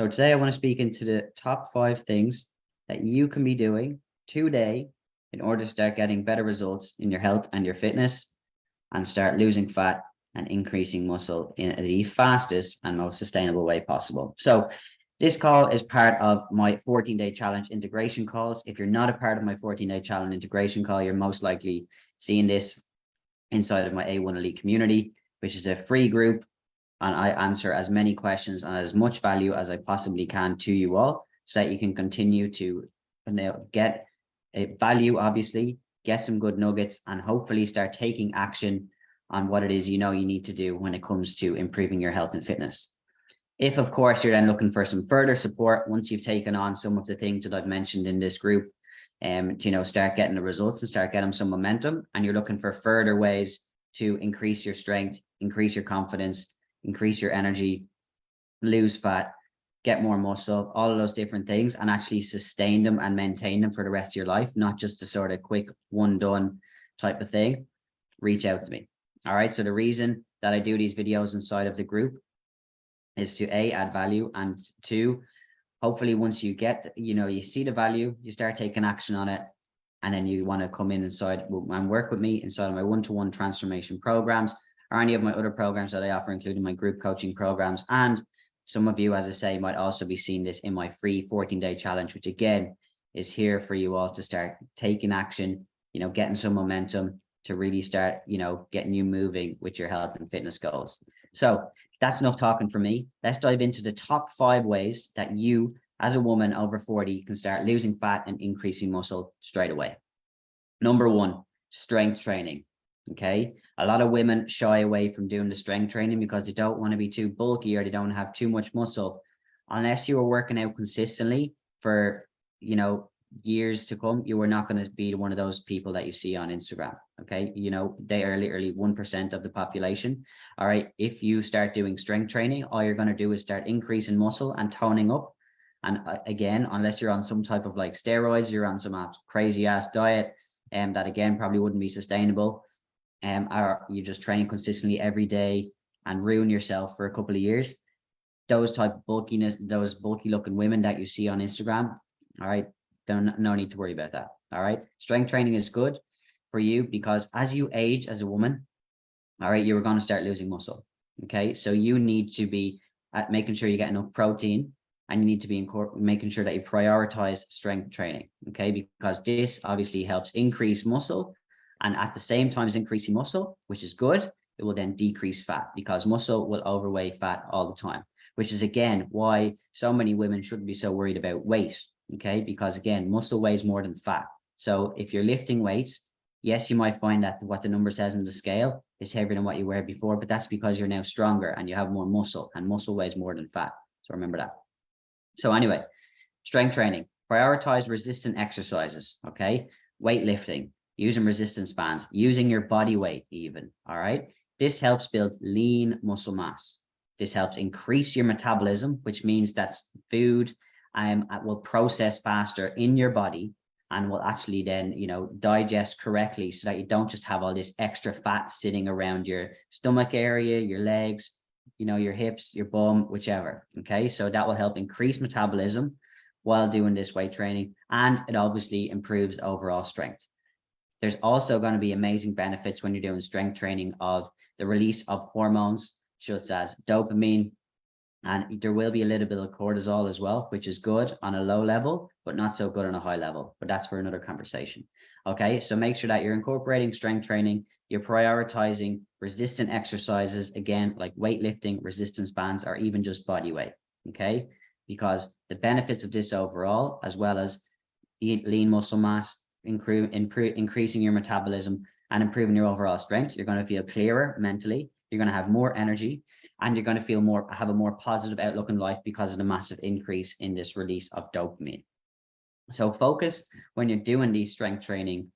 So today I want to speak into the top 5 things that you can be doing today in order to start getting better results in your health and your fitness and start losing fat and increasing muscle in the fastest and most sustainable way possible. So this call is part of my 14-day challenge integration calls. If you're not a part of my 14-day challenge integration call, you're most likely seeing this inside of my A1 Elite community, which is a free group. And I answer as many questions and as much value as I possibly can to you all so that you can continue to get a value, obviously, get some good nuggets, and hopefully start taking action on what it is you need to do when it comes to improving your health and fitness. If, of course, you're then looking for some further support once you've taken on some of the things that I've mentioned in this group, to start getting the results and start getting some momentum, and you're looking for further ways to increase your strength, increase your confidence, increase your energy, lose fat, get more muscle, all of those different things, and actually sustain them and maintain them for the rest of your life, not just a sort of quick one done type of thing, reach out to me. All right. So the reason that I do these videos inside of the group is to A, add value, and 2, hopefully once you get, you see the value, you start taking action on it, and then you want to come in inside and work with me inside of my one-to-one transformation programs or any of my other programs that I offer, including my group coaching programs. And some of you, as I say, might also be seeing this in my free 14-day challenge, which again is here for you all to start taking action, getting some momentum to really start, getting you moving with your health and fitness goals. So that's enough talking for me. Let's dive into the top 5 ways that you, as a woman over 40, can start losing fat and increasing muscle straight away. Number 1, strength training. Okay. A lot of women shy away from doing the strength training because they don't want to be too bulky or they don't have too much muscle. Unless you are working out consistently for, years to come, you are not going to be one of those people that you see on Instagram. Okay. They are literally 1% of the population. All right. If you start doing strength training, all you're going to do is start increasing muscle and toning up. And again, unless you're on some type of like steroids, you're on some crazy ass diet, and that again probably wouldn't be sustainable. Or you just train consistently every day and ruin yourself for a couple of years. Those type of bulkiness, those bulky looking women that you see on Instagram, all right, no need to worry about that. All right. Strength training is good for you because as you age as a woman, all right, you're going to start losing muscle. Okay. So you need to be at making sure you get enough protein, and you need to be making sure that you prioritize strength training. Okay. Because this obviously helps increase muscle. And at the same time as increasing muscle, which is good, it will then decrease fat because muscle will overweigh fat all the time, which is again why so many women shouldn't be so worried about weight. Okay, because again, muscle weighs more than fat. So if you're lifting weights, yes, you might find that what the number says in the scale is heavier than what you were before, but that's because you're now stronger and you have more muscle, and muscle weighs more than fat. So remember that. So anyway, strength training, prioritize resistant exercises. Okay, weightlifting, using resistance bands, using your body weight even, all right? This helps build lean muscle mass. This helps increase your metabolism, which means that food will process faster in your body and will actually then, digest correctly so that you don't just have all this extra fat sitting around your stomach area, your legs, your hips, your bum, whichever, okay? So that will help increase metabolism while doing this weight training, and it obviously improves overall strength. There's also going to be amazing benefits when you're doing strength training of the release of hormones such as dopamine, and there will be a little bit of cortisol as well, which is good on a low level, but not so good on a high level. But that's for another conversation. Okay, so make sure that you're incorporating strength training, you're prioritizing resistant exercises, again, like weightlifting, resistance bands, or even just body weight. Okay, because the benefits of this overall, as well as lean muscle mass, increasing your metabolism and improving your overall strength, you're going to feel clearer mentally, you're going to have more energy, and you're going to have a more positive outlook in life because of the massive increase in this release of dopamine. So focus when you're doing these strength training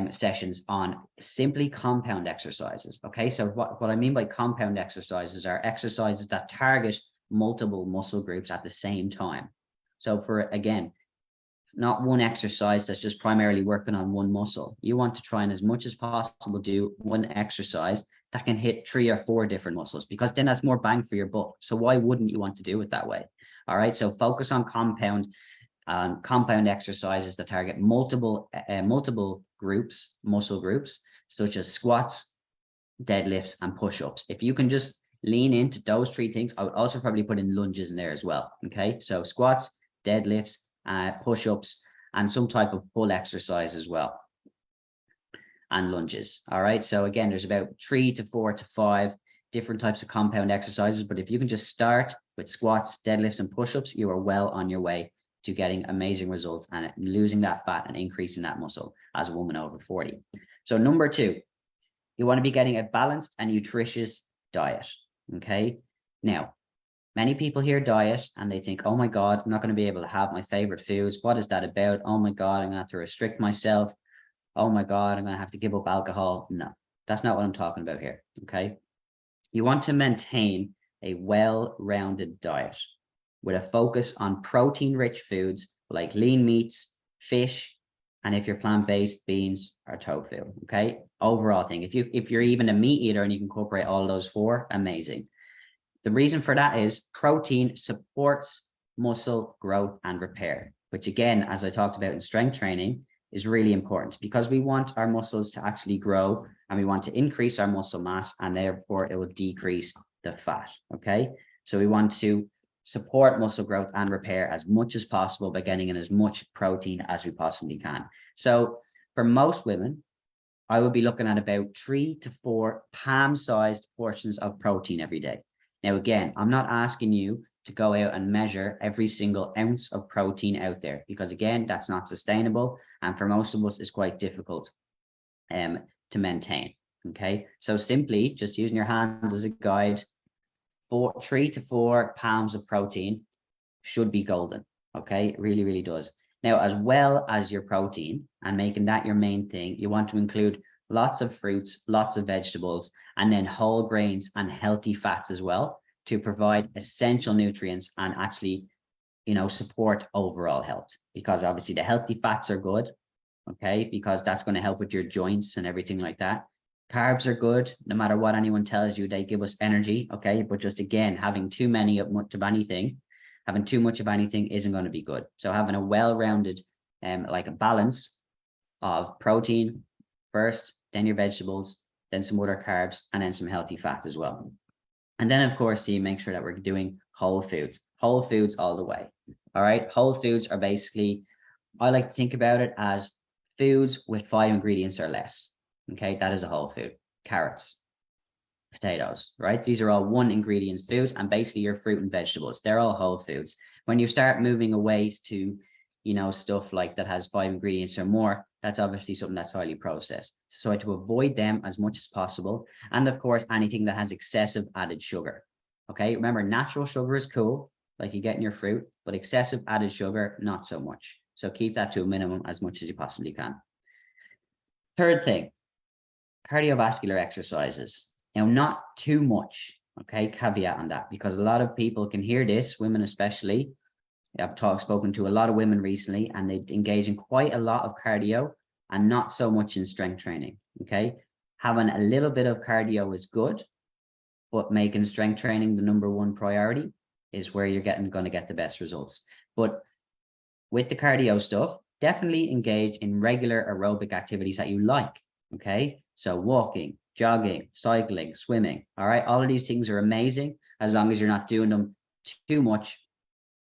sessions on simply compound exercises. Okay, so what I mean by compound exercises are exercises that target multiple muscle groups at the same time. So for, again, not one exercise that's just primarily working on one muscle. You want to try and as much as possible do one exercise that can hit 3 or 4 different muscles, because then that's more bang for your buck. So why wouldn't you want to do it that way? All right. So focus on compound exercises that target multiple groups, muscle groups, such as squats, deadlifts, and push-ups. If you can just lean into those 3 things, I would also probably put in lunges in there as well. Okay. So squats, deadlifts, push-ups, and some type of pull exercise as well, and lunges. All right. So again, there's about 3 to 4 to 5 different types of compound exercises. But if you can just start with squats, deadlifts, and push-ups, you are well on your way to getting amazing results and losing that fat and increasing that muscle as a woman over 40. So number 2, you want to be getting a balanced and nutritious diet. Okay. Now, many people hear diet and they think, oh my God, I'm not going to be able to have my favorite foods. What is that about? Oh my God, I'm going to have to restrict myself. Oh my God, I'm going to have to give up alcohol. No, that's not what I'm talking about here. Okay. You want to maintain a well-rounded diet with a focus on protein-rich foods like lean meats, fish, and if you're plant-based, beans or tofu. Okay. Overall thing. If you're even a meat eater and you can incorporate all those 4, amazing. The reason for that is protein supports muscle growth and repair, which again, as I talked about in strength training, is really important, because we want our muscles to actually grow and we want to increase our muscle mass, and therefore it will decrease the fat. Okay. So we want to support muscle growth and repair as much as possible by getting in as much protein as we possibly can. So for most women, I would be looking at about 3 to 4 palm-sized portions of protein every day. Now, again, I'm not asking you to go out and measure every single ounce of protein out there, because again, that's not sustainable. And for most of us, it's quite difficult to maintain. Okay. So simply just using your hands as a guide, 3 to 4 pounds of protein should be golden. Okay. It really, really does. Now, as well as your protein and making that your main thing, you want to include lots of fruits, lots of vegetables, and then whole grains and healthy fats as well, to provide essential nutrients and actually, support overall health, because obviously the healthy fats are good. Okay. Because that's going to help with your joints and everything like that. Carbs are good. No matter what anyone tells you, they give us energy. Okay. But just again, having too many of much of anything, having too much of anything isn't going to be good. So having a well-rounded, like a balance of protein first, then your vegetables, then some other carbs, and then some healthy fats as well. And then, of course, you make sure that we're doing whole foods all the way. All right. Whole foods are basically, I like to think about it as foods with 5 ingredients or less. Okay. That is a whole food. Carrots, potatoes, right? These are all 1 ingredient foods, and basically your fruit and vegetables, they're all whole foods. When you start moving away to, stuff like that has 5 ingredients or more, that's obviously something that's highly processed. So to avoid them as much as possible. And of course, anything that has excessive added sugar. Okay. Remember, natural sugar is cool, like you get in your fruit, but excessive added sugar, not so much. So keep that to a minimum as much as you possibly can. Third thing, cardiovascular exercises. Now, not too much. Okay. Caveat on that, because a lot of people can hear this, women especially. I've spoken to a lot of women recently, and they engage in quite a lot of cardio and not so much in strength training. Okay. Having a little bit of cardio is good, but making strength training the number 1 priority is where you're going to get the best results. But with the cardio stuff, definitely engage in regular aerobic activities that you like. Okay. So walking, jogging, cycling, swimming. All right. All of these things are amazing as long as you're not doing them too much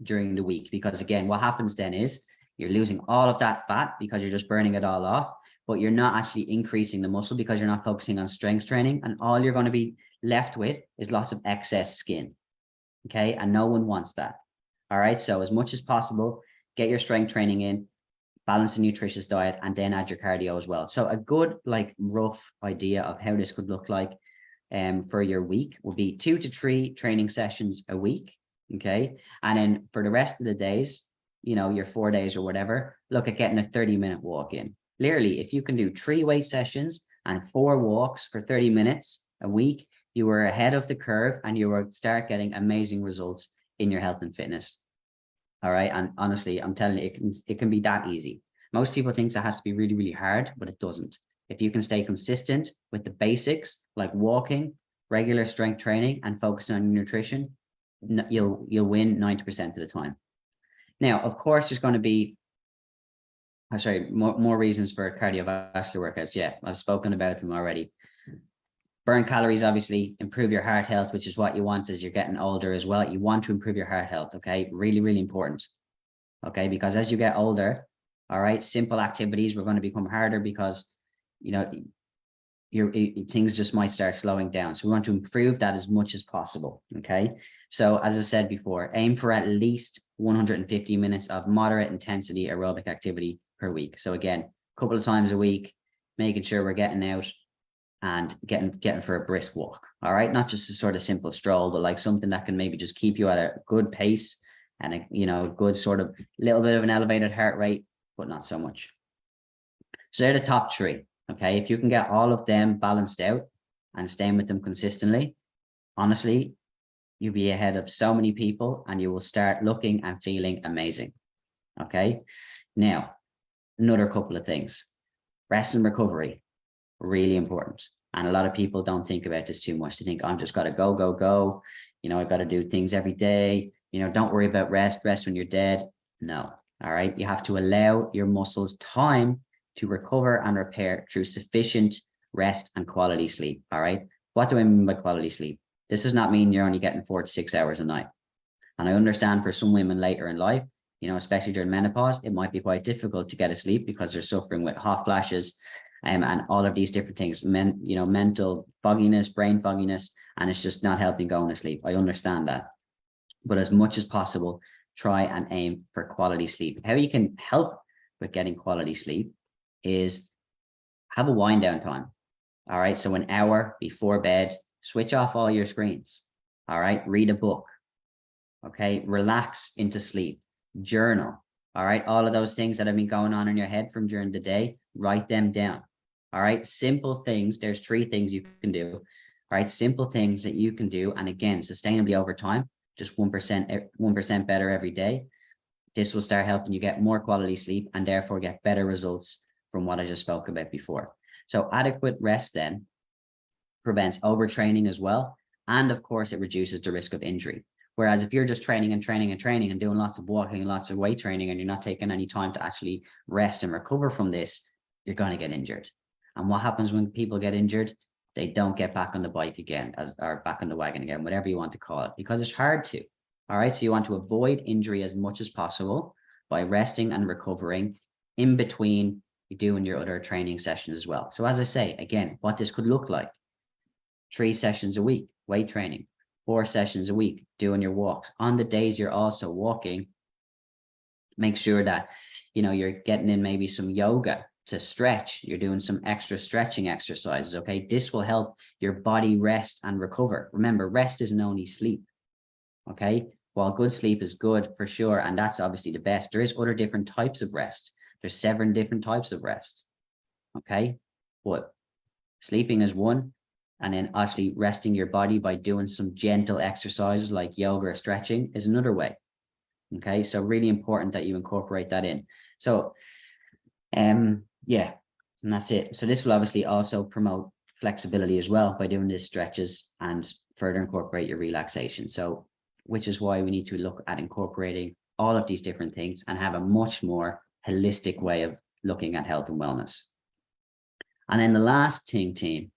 during the week, because again, what happens then is you're losing all of that fat because you're just burning it all off, but you're not actually increasing the muscle because you're not focusing on strength training, and all you're going to be left with is lots of excess skin. Okay. And no one wants that. All right. So as much as possible, get your strength training in, balance a nutritious diet, and then add your cardio as well. So a good, like, rough idea of how this could look like for your week would be 2 to 3 training sessions a week. Okay. And then for the rest of the days, your 4 days or whatever, look at getting a 30-minute walk in. Literally, if you can do 3 weight sessions and 4 walks for 30 minutes a week, you are ahead of the curve and you will start getting amazing results in your health and fitness. All right. And honestly, I'm telling you, it can be that easy. Most people think that has to be really, really hard, but it doesn't. If you can stay consistent with the basics, like walking, regular strength training, and focus on your nutrition, you'll win 90% of the time. Now, of course, there's going to be, more reasons for cardiovascular workouts. Yeah, I've spoken about them already. Burn calories, obviously, improve your heart health, which is what you want as you're getting older as well. You want to improve your heart health, okay? Really, really important, okay? Because as you get older, all right, simple activities were going to become harder because, you know, things just might start slowing down. So we want to improve that as much as possible, okay? So as I said before, aim for at least 150 minutes of moderate intensity aerobic activity per week. So again, a couple of times a week, making sure we're getting out and getting for a brisk walk. All right, not just a sort of simple stroll, but like something that can maybe just keep you at a good pace and a good sort of little bit of an elevated heart rate, but not so much. So they're the top three. Okay, if you can get all of them balanced out and staying with them consistently, honestly, you'll be ahead of so many people and you will start looking and feeling amazing. Okay, now another couple of things. Rest and recovery, really important. And a lot of people don't think about this too much. They think, I'm just got to go. I've got to do things every day. Don't worry about rest when you're dead. No. All right. You have to allow your muscles time to recover and repair through sufficient rest and quality sleep. All right. What do I mean by quality sleep? This does not mean you're only getting 4 to 6 hours a night. And I understand for some women later in life, especially during menopause, it might be quite difficult to get a sleep because they're suffering with hot flashes and all of these different things, mental fogginess, brain fogginess, and it's just not helping going to sleep. I understand that. But as much as possible, try and aim for quality sleep. How you can help with getting quality sleep is have a wind down time. All right. So an hour before bed, switch off all your screens. All right. Read a book. Okay. Relax into sleep. Journal. All right. All of those things that have been going on in your head from during the day, write them down. All right. Simple things. There's 3 things you can do. All right. Simple things that you can do. And again, sustainably over time, just 1% better every day. This will start helping you get more quality sleep and therefore get better results from what I just spoke about before. So adequate rest then prevents overtraining as well. And of course, it reduces the risk of injury. Whereas if you're just training and doing lots of walking and lots of weight training, and you're not taking any time to actually rest and recover from this, you're going to get injured. And what happens when people get injured? They don't get back on the bike again, or back on the wagon again, whatever you want to call it, because it's hard to. All right. So you want to avoid injury as much as possible by resting and recovering in between doing your other training sessions as well. So as I say, again, what this could look like: 3 sessions a week, weight training, 4 sessions a week, doing your walks. On the days you're also walking, make sure that, you're getting in maybe some yoga to stretch. You're doing some extra stretching exercises. Okay. This will help your body rest and recover. Remember, rest isn't only sleep. Okay. While good sleep is good for sure, and that's obviously the best, there is other different types of rest. There's 7 different types of rest. Okay. But sleeping is one. And then actually resting your body by doing some gentle exercises like yoga or stretching is another way. Okay. So really important that you incorporate that in. So, yeah, and that's it. So this will obviously also promote flexibility as well by doing these stretches and further incorporate your relaxation. So, which is why we need to look at incorporating all of these different things and have a much more holistic way of looking at health and wellness. And then the last thing, team,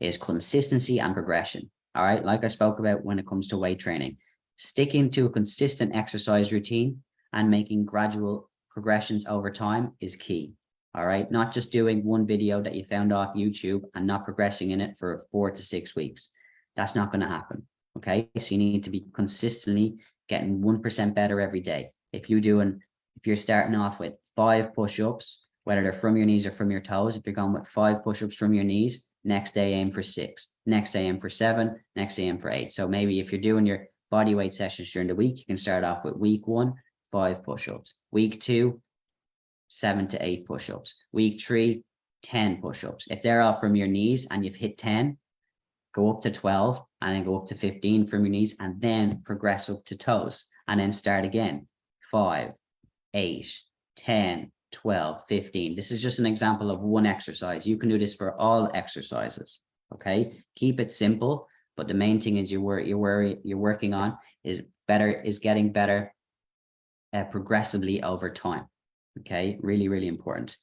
is consistency and progression. All right. Like I spoke about when it comes to weight training, sticking to a consistent exercise routine and making gradual progressions over time is key. All right. Not just doing one video that you found off YouTube and not progressing in it for 4 to 6 weeks. That's not going to happen. Okay. So you need to be consistently getting 1% better every day. If you're starting off with 5 push-ups, whether they're from your knees or from your toes, if you're going with 5 push-ups from your knees, next day aim for 6, next day aim for 7, next day aim for 8. So maybe if you're doing your body weight sessions during the week, you can start off with week 1, 5 push-ups. Week 2, 7 to 8 push-ups. Week 3, 10 push-ups. If they're all from your knees and you've hit 10, go up to 12 and then go up to 15 from your knees and then progress up to toes and then start again. 5, 8, 10, 12, 15. This is just an example of one exercise. You can do this for all exercises. Okay, keep it simple, but the main thing is you're working on is getting better progressively over time. Okay, really, really important.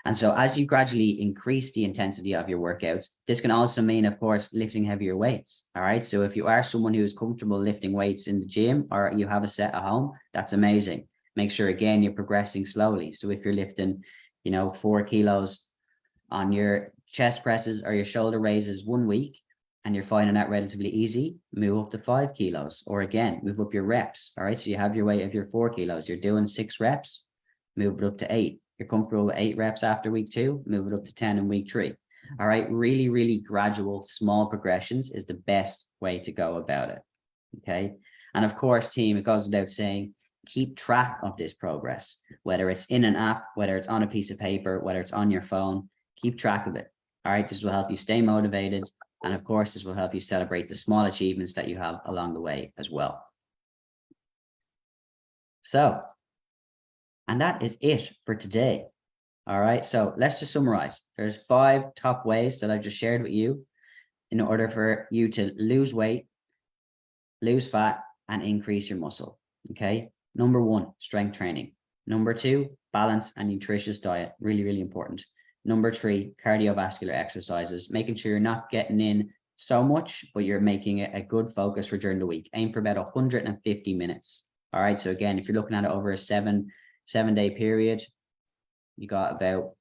And so as you gradually increase the intensity of your workouts, this can also mean, of course, lifting heavier weights. All right. So if you are someone who is comfortable lifting weights in the gym, or you have a set at home, that's amazing. Make sure, again, you're progressing slowly. So if you're lifting, 4 kilos on your chest presses or your shoulder raises 1 week, and you're finding that relatively easy, move up to 5 kilos, or again, move up your reps. All right. So you have your weight of your 4 kilos, you're doing 6 reps, move it up to 8. You're comfortable with 8 reps after week 2, move it up to 10 in week 3. All right. Really, really gradual, small progressions is the best way to go about it. Okay. And of course, team, it goes without saying, keep track of this progress, whether it's in an app, whether it's on a piece of paper, whether it's on your phone, keep track of it. All right. This will help you stay motivated. And of course, this will help you celebrate the small achievements that you have along the way as well. So, and that is it for today. All right. So let's just summarize. There's 5 top ways that I just shared with you in order for you to lose weight, lose fat, and increase your muscle. Okay. Number 1, strength training. Number 2, balance and nutritious diet. Really, really important. Number 3, cardiovascular exercises, making sure you're not getting in so much, but you're making it a good focus for during the week. Aim for about 150 minutes. All right. So again, if you're looking at it over a 7-day period, you got about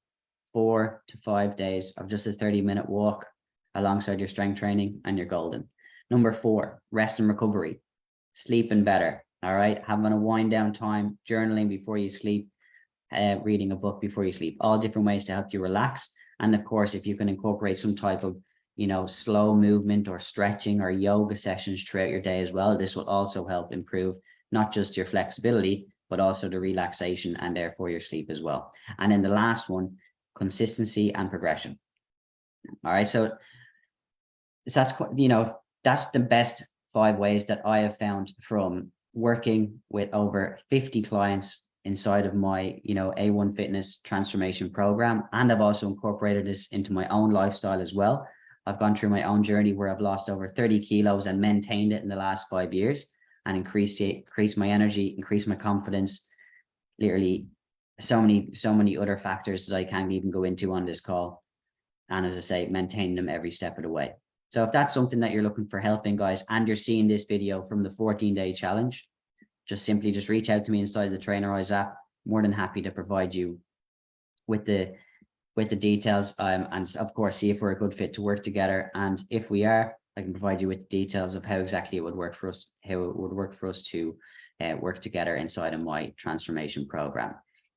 4 to 5 days of just a 30-minute walk alongside your strength training, and you're golden. Number 4, rest and recovery, sleeping better. All right. Having a wind down time, journaling before you sleep, reading a book before you sleep, all different ways to help you relax. And of course, if you can incorporate some type of, slow movement or stretching or yoga sessions throughout your day as well, this will also help improve not just your flexibility, but also the relaxation and therefore your sleep as well. And then the last one, consistency and progression. All right. So that's the best 5 ways that I have found from working with over 50 clients inside of my, A1 Fitness transformation program. And I've also incorporated this into my own lifestyle as well. I've gone through my own journey where I've lost over 30 kilos and maintained it in the last 5 years, and increased my energy, increased my confidence, literally so many other factors that I can't even go into on this call. And as I say, maintain them every step of the way. So if that's something that you're looking for help in, guys, and you're seeing this video from the 14-day challenge, just reach out to me inside the TrainerEyes app. More than happy to provide you with the details, and of course, see if we're a good fit to work together. And if we are, I can provide you with the details of how exactly it would work for us, to work together inside of my transformation program.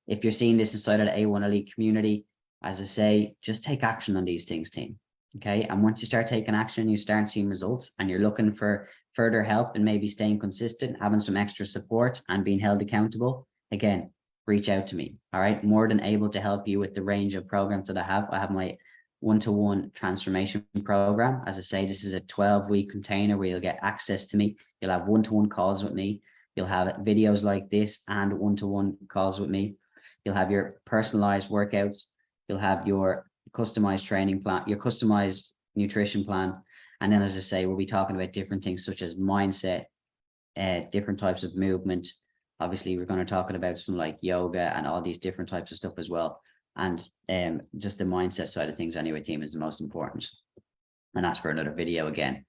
If you're seeing this inside of the A1 Elite community, as I say, just take action on these things, team. Okay. And once you start taking action, you start seeing results, and you're looking for further help and maybe staying consistent, having some extra support and being held accountable, again, reach out to me. All right. More than able to help you with the range of programs that I have. I have my one-to-one transformation program. As I say, this is a 12-week container where you'll get access to me. You'll have one-to-one calls with me. You'll have videos like this and one-to-one calls with me. You'll have your personalized workouts. You'll have your customized training plan, your customized nutrition plan. And then, as I say, we'll be talking about different things such as mindset, different types of movement. Obviously, we're going to talk about some like yoga and all these different types of stuff as well. And just the mindset side of things anyway, team, is the most important. And that's for another video again.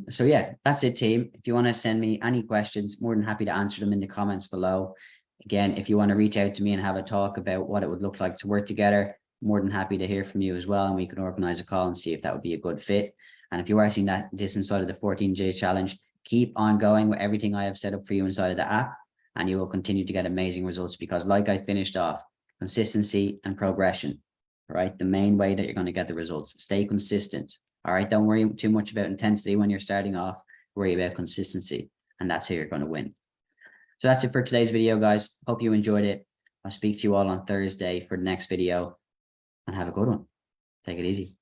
So yeah, that's it, team. If you want to send me any questions, more than happy to answer them in the comments below. Again, if you want to reach out to me and have a talk about what it would look like to work together, more than happy to hear from you as well. And we can organize a call and see if that would be a good fit. And if you are seeing this inside of the 14-day challenge, keep on going with everything I have set up for you inside of the app, and you will continue to get amazing results, because like I finished off, consistency and progression, right? The main way that you're going to get the results. Stay consistent. All right. Don't worry too much about intensity when you're starting off. Worry about consistency, and that's how you're going to win. So that's it for today's video, guys. Hope you enjoyed it. I'll speak to you all on Thursday for the next video, and have a good one. Take it easy.